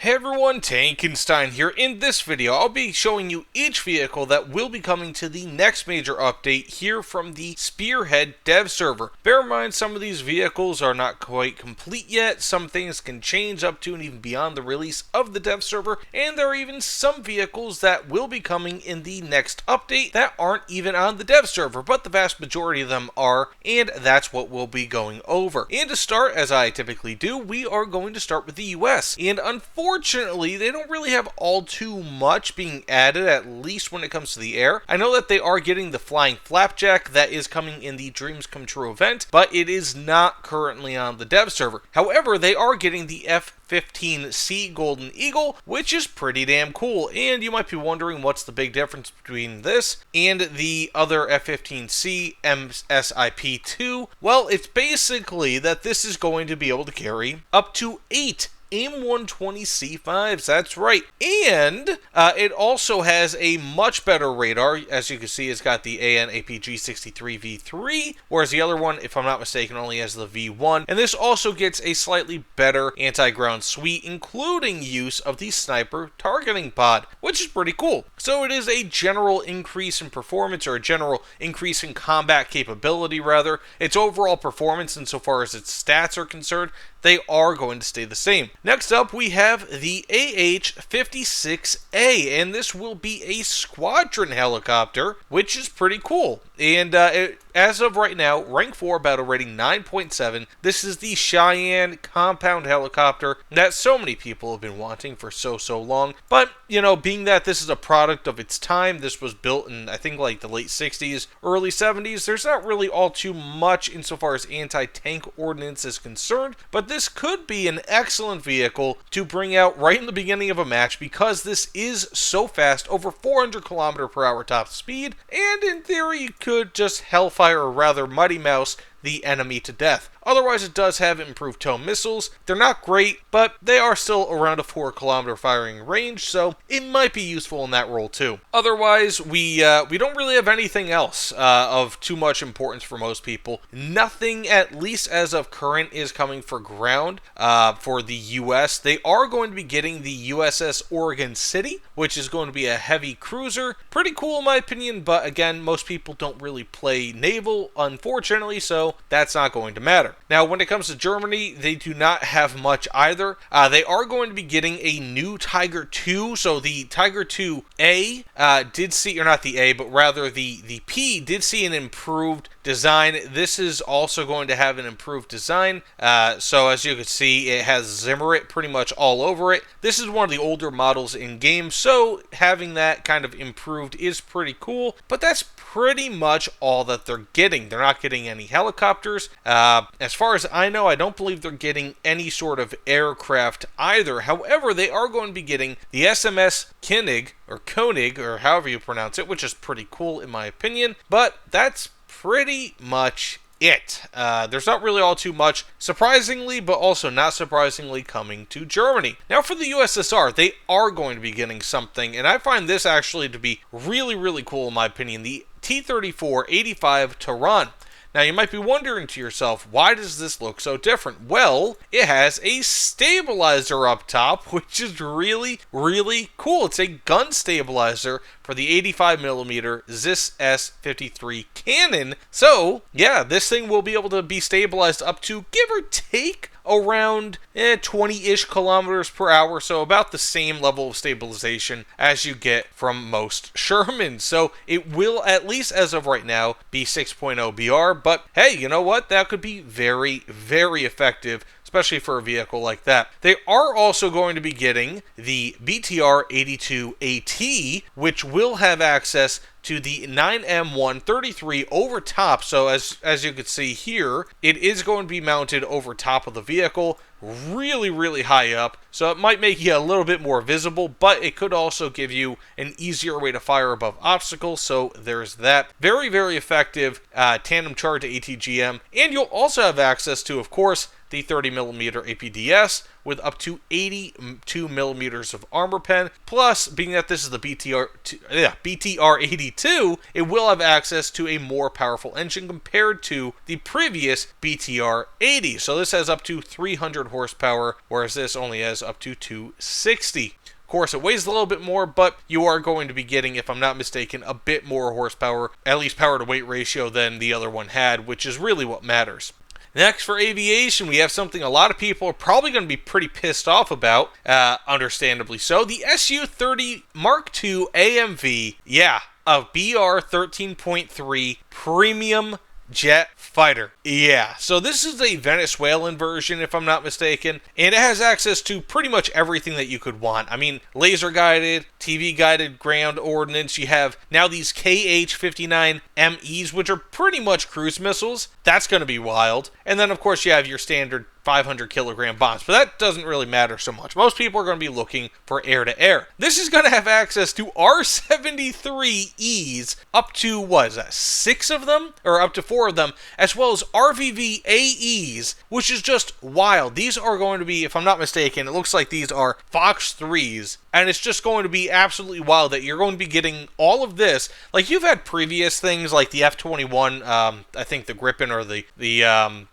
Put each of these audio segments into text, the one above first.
Hey everyone, Tankenstein here. In this video, I'll be showing you each vehicle that will be coming to the next major update here from the Spearhead dev server. Bear in mind, some of these vehicles are not quite complete yet. Some things can change up to and even beyond the release of the dev server, and there are even some vehicles that will be coming in the next update that aren't even on the dev server, but the vast majority of them are, and that's what we'll be going over. And to start, as I typically do, we are going to start with the US, and unfortunately, they don't really have all too much being added, at least when it comes to the air. I know that they are getting the Flying Flapjack that is coming in the Dreams Come True event, but it is not currently on the dev server. However, they are getting the F-15C Golden Eagle, which is pretty damn cool. And you might be wondering what's the big difference between this and the other F-15C MSIP-2. Well, it's basically that this is going to be able to carry up to 8 AIM-120C5s, that's right. And it also has a much better radar. As you can see, it's got the AN/APG-63 V3, whereas the other one, if I'm not mistaken, only has the V1. And this also gets a slightly better anti-ground suite, including use of the sniper targeting pod, which is pretty cool. So it is a general increase in performance, or a general increase in combat capability, rather. Its overall performance, insofar as its stats are concerned, they are going to stay the same. Next up, we have the AH-56A, and this will be a Squadron helicopter, which is pretty cool. And as of right now, rank 4, battle rating 9.7. This is the Cheyenne compound helicopter that so many people have been wanting for so long. But, you know, being that this is a product of its time, this was built in, I think, like the late 60s, early 70s, there's not really all too much insofar as anti-tank ordnance is concerned, but this could be an excellent vehicle to bring out right in the beginning of a match, because this is so fast, over 400 km/h top speed, and in theory you could just hellfire, or rather Mighty Mouse, the enemy to death. Otherwise, it does have improved tow missiles. They're not great, but they are still around a 4-km firing range, so it might be useful in that role too. Otherwise, we don't really have anything else of too much importance for most people. Nothing, at least as of current, is coming for ground for the US. They are going to be getting the USS Oregon City, which is going to be a heavy cruiser. Pretty cool in my opinion, but again, most people don't really play Naval, unfortunately, so that's not going to matter. Now, when it comes to Germany, they do not have much either. They are going to be getting a new Tiger II, so the Tiger II-A did see, or not the A, but rather the P did see an improved design. This is also going to have an improved design. So as you can see, it has Zimmerit pretty much all over it. This is one of the older models in game, so having that kind of improved is pretty cool, but that's pretty much all that they're getting. They're not getting any helicopters. As far as I know, I don't believe they're getting any sort of aircraft either. However, they are going to be getting the SMS Koenig, or however you pronounce it, which is pretty cool in my opinion, but that's pretty much it. There's not really all too much, surprisingly, but also not surprisingly, coming to Germany. Now, for the USSR, they are going to be getting something, and I find this actually to be really cool in my opinion, the T-34-85 Tehran. Now, you might be wondering to yourself, why does this look so different? Well, it has a stabilizer up top, which is really cool. It's a gun stabilizer for the 85mm ZIS S-53 cannon. So, yeah, this thing will be able to be stabilized up to, give or take, around 20-ish km/h, so about the same level of stabilization as you get from most Shermans. So it will, at least as of right now, be 6.0 BR, but hey, you know what? That could be very effective, especially for a vehicle like that. They are also going to be getting the BTR-82AT, which will have access to the 9M133 over top. So as you can see here, it is going to be mounted over top of the vehicle, really high up, so it might make you a little bit more visible, but it could also give you an easier way to fire above obstacles, so there's that. Very effective tandem charge ATGM, and you'll also have access to, of course, the 30mm APDS with up to 82 millimeters of armor pen. Plus, being that this is the BTR-82, it will have access to a more powerful engine compared to the previous BTR-80. So this has up to 300 200 horsepower, whereas this only has up to 260. Of course, it weighs a little bit more, but you are going to be getting, if I'm not mistaken, a bit more horsepower, at least power to weight ratio, than the other one had, which is really what matters. Next, for aviation, we have something a lot of people are probably going to be pretty pissed off about, understandably so. The Su-30 Mark II AMV, a BR 13.3 premium jet fighter. Yeah, so this is a Venezuelan version, if I'm not mistaken, and it has access to pretty much everything that you could want. I mean, laser guided, TV guided ground ordnance. You have now these KH-59MEs, which are pretty much cruise missiles. That's going to be wild. And then, of course, you have your standard 500 kilogram bombs, but that doesn't really matter so much. Most people are going to be looking for air-to-air. This is going to have access to R-73Es, up to, what is that, 6 of them? Or up to 4 of them, as well as RVV-AEs, which is just wild. These are going to be, if I'm not mistaken, it looks like these are Fox 3s, and it's just going to be absolutely wild that you're going to be getting all of this. Like, you've had previous things like the F-21, I think the Gripen, or the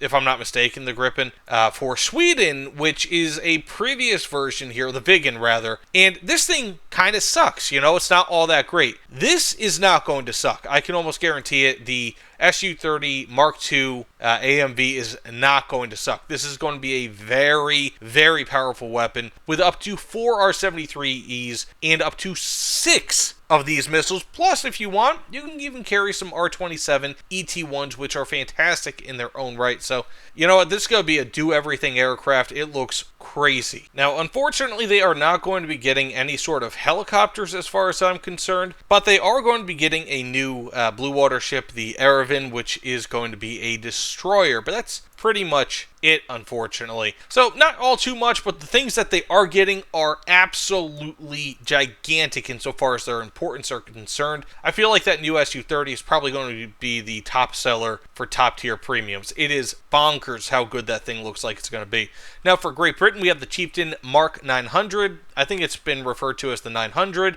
if I'm not mistaken, the Gripen, for Sweden, which is a previous version here, the Viggen rather, and this thing kind of sucks, it's not all that great. This is not going to suck. I can almost guarantee it. The Su-30 Mark II AMV is not going to suck. This is going to be a very, very powerful weapon with up to 4 R-73Es and up to 6 of these missiles. Plus, if you want, you can even carry some R-27 ET-1s, which are fantastic in their own right. So, you know what? This is going to be a do-everything aircraft. It looks crazy. Now, unfortunately, they are not going to be getting any sort of helicopters as far as I'm concerned, but they are going to be getting a new blue water ship, the Erevan, which is going to be a destroyer, but that's pretty much it, unfortunately. So, not all too much, but the things that they are getting are absolutely gigantic insofar as their importance are concerned. I feel like that new Su-30 is probably going to be the top seller for top-tier premiums. It is bonkers how good that thing looks like it's going to be. Now, for Great Britain, we have the Chieftain Mark 900. I think it's been referred to as the 900,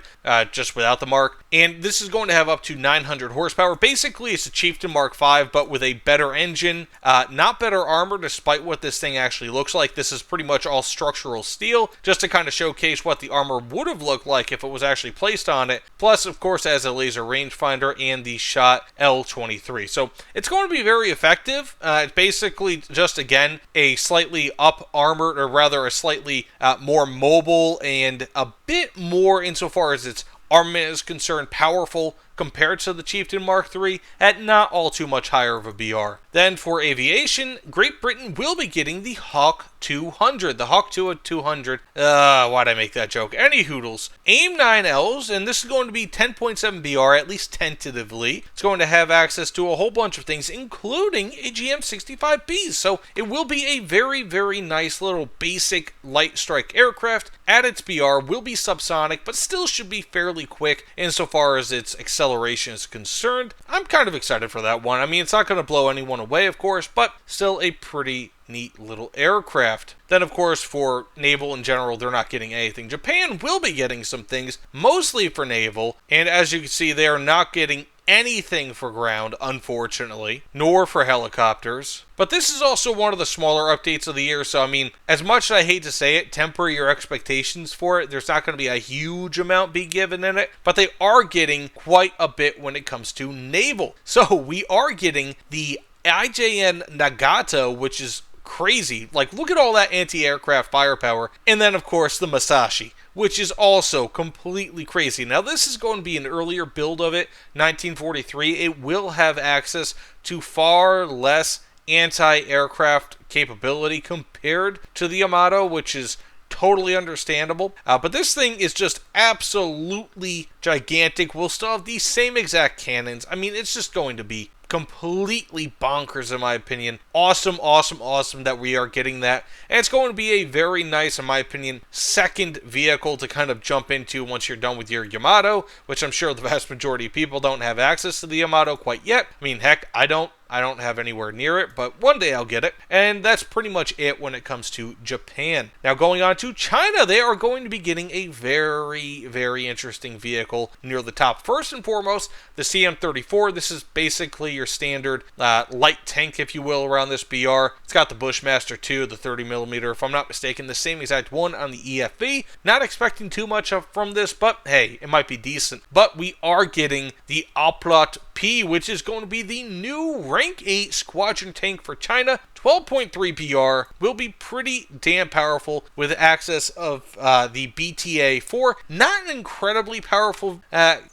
just without the mark. And this is going to have up to 900 horsepower. Basically, it's a Chieftain Mark 5, but with a better engine, not better armor, despite what this thing actually looks like. This is pretty much all structural steel, just to kind of showcase what the armor would have looked like if it was actually placed on it. Plus, of course, as a laser rangefinder and the Shot L-23. So, it's going to be very effective. It's basically just, again, a slightly up-armored, or rather a slightly more mobile and a bit more, insofar as its armament is concerned, powerful compared to the Chieftain Mark III at not all too much higher of a BR. Then for aviation, Great Britain will be getting the Hawk 200. The Hawk 200. Why'd I make that joke? Any hoodles. AIM-9Ls, and this is going to be 10.7 BR, at least tentatively. It's going to have access to a whole bunch of things, including a GM-65Bs. So it will be a very, very nice little basic light strike aircraft. At its BR, will be subsonic, but still should be fairly quick insofar as its acceleration is concerned. I'm kind of excited for that one. I mean, it's not going to blow anyone away, of course, but still a pretty neat little aircraft. Then, of course, for naval in general, they're not getting anything. Japan will be getting some things, mostly for naval, and as you can see, they are not getting anything for ground, unfortunately, nor for helicopters. But this is also one of the smaller updates of the year, so I mean, as much as I hate to say it, temper your expectations for it. There's not going to be a huge amount being given in it, but they are getting quite a bit when it comes to naval. So we are getting the IJN Nagata, which is crazy. Like, look at all that anti-aircraft firepower. And then, of course, the Masashi, which is also completely crazy. Now, this is going to be an earlier build of it, 1943. It will have access to far less anti-aircraft capability compared to the Yamato, which is totally understandable. But this thing is just absolutely gigantic. We'll still have these same exact cannons. I mean, it's just going to be completely bonkers, in my opinion. Awesome, awesome, awesome that we are getting that. And it's going to be a very nice, in my opinion, second vehicle to kind of jump into once you're done with your Yamato, which I'm sure the vast majority of people don't have access to the Yamato quite yet. I mean, heck, I don't I don't have anywhere near it, but one day I'll get it. And that's pretty much it when it comes to Japan. Now going on to China, they are going to be getting a very, very interesting vehicle near the top. First and foremost, the CM34. This is basically your standard light tank, if you will, around this BR. It's got the Bushmaster 2, the 30mm, if I'm not mistaken, the same exact one on the EFV. Not expecting too much from this, but hey, it might be decent. But we are getting the Aplot P, which is going to be the new rank 8 squadron tank for China. 12.3 BR, will be pretty damn powerful with access of the BTA-4. Not an incredibly powerful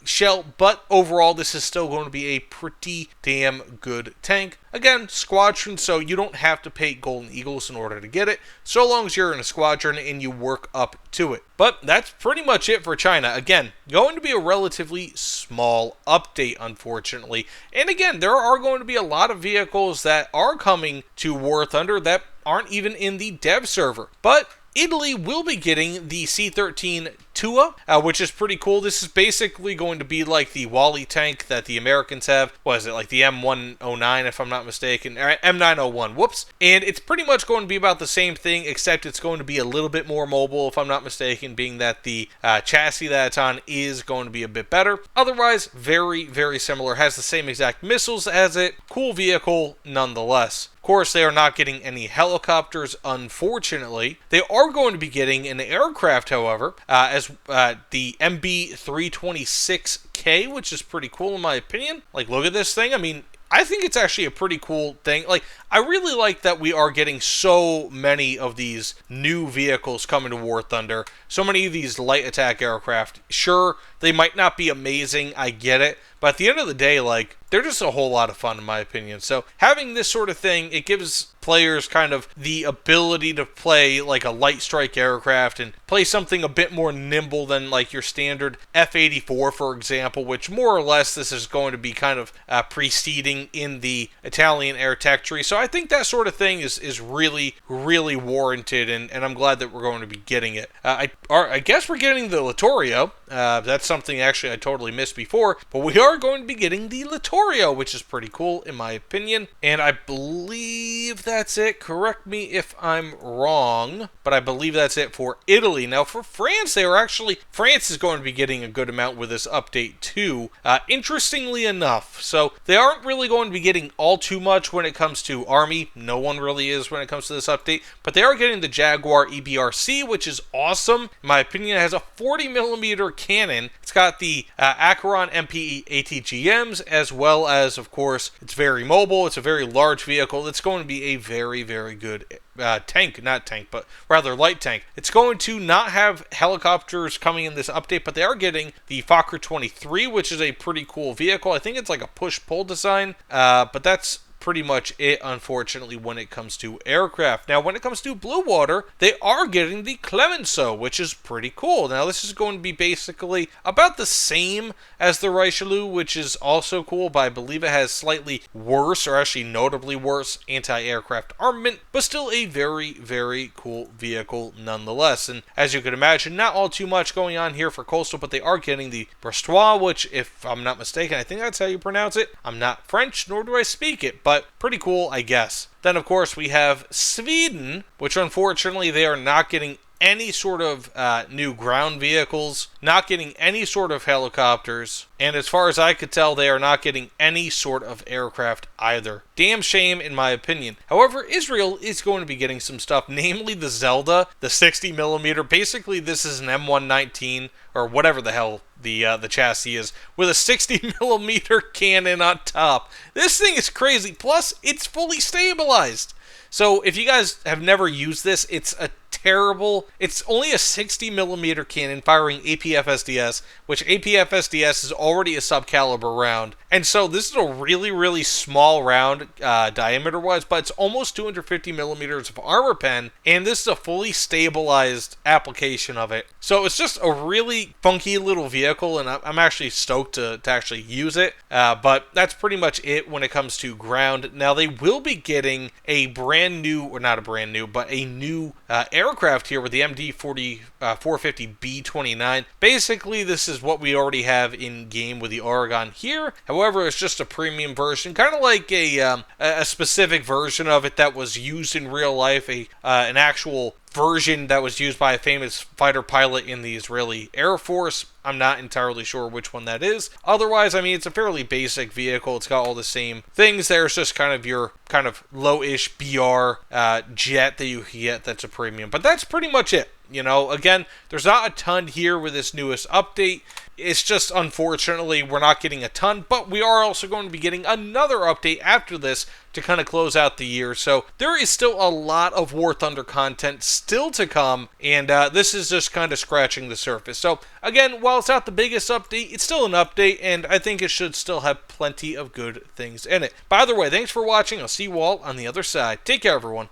shell, but overall this is still going to be a pretty damn good tank. Again, squadron, so you don't have to pay Golden Eagles in order to get it, so long as you're in a squadron and you work up to it. But that's pretty much it for China. Again, going to be a relatively small update, unfortunately. And again, there are going to be a lot of vehicles that are coming to War Thunder that aren't even in the dev server. But Italy will be getting the C-13 Tua, which is pretty cool. This is basically going to be like the Wally tank that the Americans have. What is it, like the M109 if I'm not mistaken, or M901, whoops. And it's pretty much going to be about the same thing, except it's going to be a little bit more mobile if I'm not mistaken, being that the chassis that it's on is going to be a bit better. Otherwise, very, very similar. Has the same exact missiles as it. Cool vehicle nonetheless. Of course, they are not getting any helicopters, unfortunately. They are going to be getting an aircraft, however, as the MB326K, which is pretty cool in my opinion. Like, look at this thing. I mean, I think it's actually a pretty cool thing. Like, I really like that we are getting so many of these new vehicles coming to War Thunder. So many of these light attack aircraft. Sure, they might not be amazing, I get it. But at the end of the day, like, they're just a whole lot of fun in my opinion. So having this sort of thing, it gives players kind of the ability to play like a light strike aircraft and play something a bit more nimble than like your standard F-84, for example, which more or less this is going to be kind of preceding in the Italian air tech tree. So I think that sort of thing is really, really warranted, and I'm glad that we're going to be getting it. I guess we're getting the Littorio. That's something actually I totally missed before, but we are going to be getting the Littorio, which is pretty cool in my opinion, and I believe that's it. Correct me if I'm wrong, but I believe that's it for Italy. Now for France, France is going to be getting a good amount with this update too, interestingly enough. So they aren't really going to be getting all too much when it comes to Army. No one really is when it comes to this update, but they are getting the Jaguar EBRC, which is awesome. In my opinion, it has a 40mm cannon. It's got the Acheron MPE ATGMs, as well as, of course, it's very mobile. It's a very large vehicle. It's going to be a very, very good but rather light tank. It's going to not have helicopters coming in this update, but they are getting the Fokker 23, which is a pretty cool vehicle. I think it's like a push-pull design, but that's pretty much it, unfortunately, when it comes to aircraft. Now, when it comes to Blue Water, they are getting the Clemenceau, which is pretty cool. Now, this is going to be basically about the same as the Richelieu, which is also cool, but I believe it has slightly worse, or actually notably worse, anti-aircraft armament, but still a very, very cool vehicle nonetheless. And as you can imagine, not all too much going on here for Coastal, but they are getting the Brestois, which, if I'm not mistaken, I think that's how you pronounce it. I'm not French, nor do I speak it, but pretty cool, I guess. Then, of course, we have Sweden, which unfortunately they are not getting any sort of new ground vehicles, not getting any sort of helicopters, and as far as I could tell, they are not getting any sort of aircraft either. Damn shame, in my opinion. However, Israel is going to be getting some stuff, namely the Zelda, the 60mm. Basically, this is an M119, or whatever the hell the chassis is, with a 60mm cannon on top. This thing is crazy. Plus, it's fully stabilized. So if you guys have never used this, it's only a 60mm cannon firing APF-SDS, which APF-SDS is already a subcaliber round. And so this is a really, really small round diameter-wise, but it's almost 250mm of armor pen, and this is a fully stabilized application of it. So it's just a really funky little vehicle, and I'm actually stoked to actually use it. But that's pretty much it when it comes to ground. Now, they will be getting a brand new, or not a brand new, but a new aircraft here with the MD-450B29. Basically, this is what we already have in game with the Oregon here. However, it's just a premium version, kind of like a a specific version of it that was used in real life, an actual version that was used by a famous fighter pilot in the Israeli Air Force. I'm not entirely sure which one that is. Otherwise, I mean, it's a fairly basic vehicle. It's got all the same things. There's just kind of your kind of low-ish BR jet that you get that's a premium. But that's pretty much it. You know, again, there's not a ton here with this newest update. It's just, unfortunately, we're not getting a ton, but we are also going to be getting another update after this to kind of close out the year. So there is still a lot of War Thunder content still to come, and this is just kind of scratching the surface. So again, while it's not the biggest update, it's still an update, and I think it should still have plenty of good things in it. By the way, thanks for watching. I'll see you all on the other side. Take care, everyone.